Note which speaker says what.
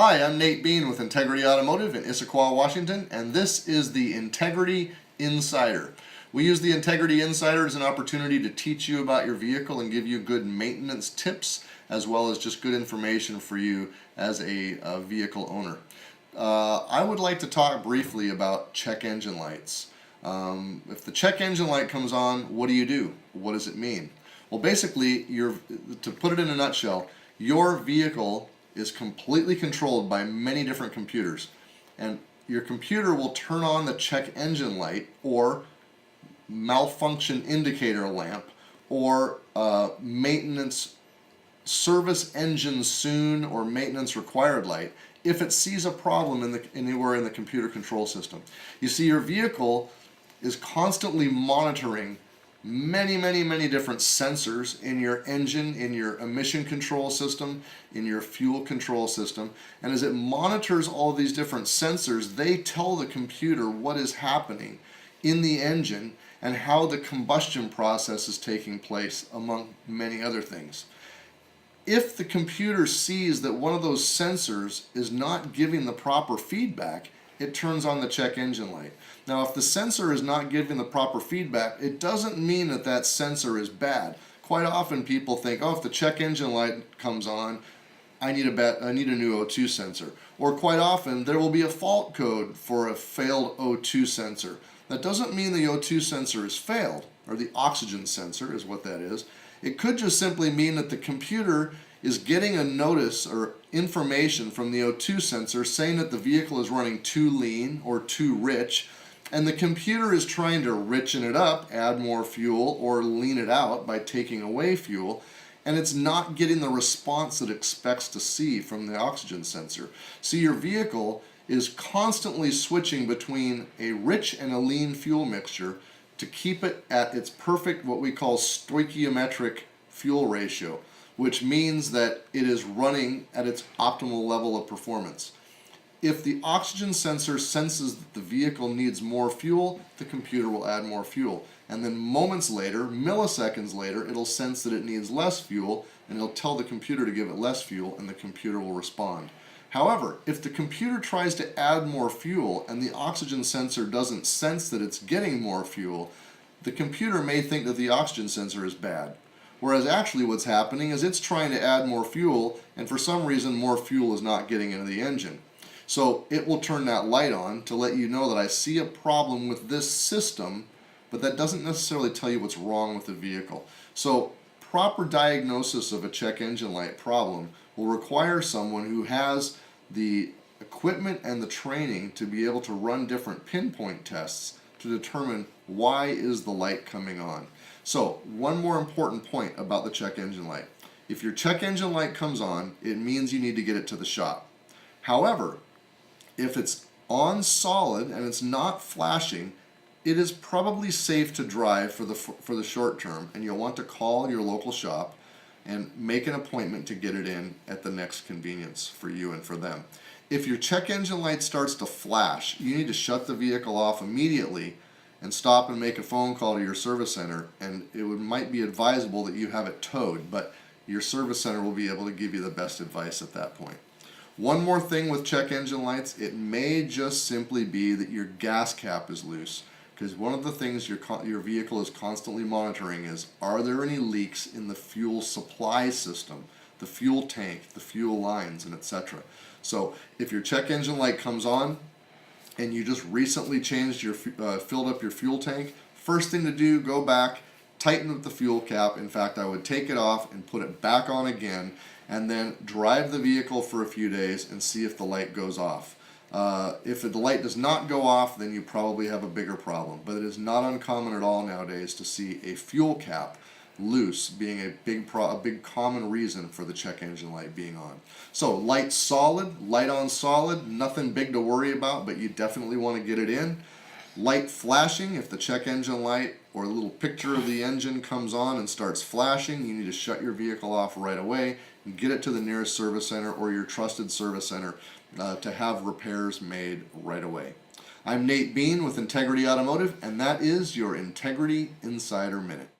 Speaker 1: Hi, I'm Nate Bean with Integrity Automotive in Issaquah, Washington, and this is the Integrity Insider. We use the Integrity Insider as an opportunity to teach you about your vehicle and give you good maintenance tips, as well as just good information for you as a vehicle owner. I would like to talk briefly about check engine lights. If the check engine light comes on, what do? What does it mean? Well, basically, to put it in a nutshell, your vehicle is completely controlled by many different computers, and your computer will turn on the check engine light or malfunction indicator lamp or maintenance service engine soon or maintenance required light if it sees a problem anywhere in the computer control system. You see, your vehicle is constantly monitoring many different sensors in your engine, in your emission control system, in your fuel control system, and as it monitors all these different sensors, they tell the computer what is happening in the engine and how the combustion process is taking place, among many other things. If the computer sees that one of those sensors is not giving the proper feedback, it turns on the check engine light. Now, if the sensor is not giving the proper feedback, it doesn't mean that that sensor is bad. Quite often people think, oh, if the check engine light comes on, I need a new O2 sensor. Or quite often there will be a fault code for a failed O2 sensor. That doesn't mean the O2 sensor is failed, or the oxygen sensor is what that is. It could just simply mean that the computer is getting a notice or information from the O2 sensor saying that the vehicle is running too lean or too rich, and the computer is trying to richen it up, add more fuel, or lean it out by taking away fuel, and it's not getting the response it expects to see from the oxygen sensor. See, your vehicle is constantly switching between a rich and a lean fuel mixture to keep it at its perfect, what we call stoichiometric fuel ratio, which means that it is running at its optimal level of performance. If the oxygen sensor senses that the vehicle needs more fuel, the computer will add more fuel. And then moments later, milliseconds later, it'll sense that it needs less fuel, and it'll tell the computer to give it less fuel, and the computer will respond. However, if the computer tries to add more fuel and the oxygen sensor doesn't sense that it's getting more fuel, the computer may think that the oxygen sensor is bad. Whereas actually what's happening is it's trying to add more fuel, and for some reason more fuel is not getting into the engine. So it will turn that light on to let you know that I see a problem with this system, but that doesn't necessarily tell you what's wrong with the vehicle. So proper diagnosis of a check engine light problem will require someone who has the equipment and the training to be able to run different pinpoint tests to determine why is the light coming on. So one more important point about the check engine light. If your check engine light comes on, it means you need to get it to the shop. However, if it's on solid and it's not flashing, it is probably safe to drive for the short term, and you'll want to call your local shop and make an appointment to get it in at the next convenience for you and for them. If your check engine light starts to flash, you need to shut the vehicle off immediately and stop and make a phone call to your service center, and might be advisable that you have it towed, but your service center will be able to give you the best advice at that point. One more thing with check engine lights, it may just simply be that your gas cap is loose, because one of the things your vehicle is constantly monitoring is, are there any leaks in the fuel supply system, the fuel tank, the fuel lines, and etc. So if your check engine light comes on and you just recently changed your filled up your fuel tank, first thing to do, go back, tighten up the fuel cap. In fact, I would take it off and put it back on again, and then drive the vehicle for a few days and see if the light goes off. If the light does not go off, then you probably have a bigger problem. But it is not uncommon at all nowadays to see a fuel cap loose being a big common reason for the check engine light being on. So light solid, light on solid, nothing big to worry about, but you definitely want to get it in. Light flashing, if the check engine light or a little picture of the engine comes on and starts flashing, you need to shut your vehicle off right away and get it to the nearest service center or your trusted service center to have repairs made right away. I'm Nate Bean with Integrity Automotive, and that is your Integrity Insider Minute.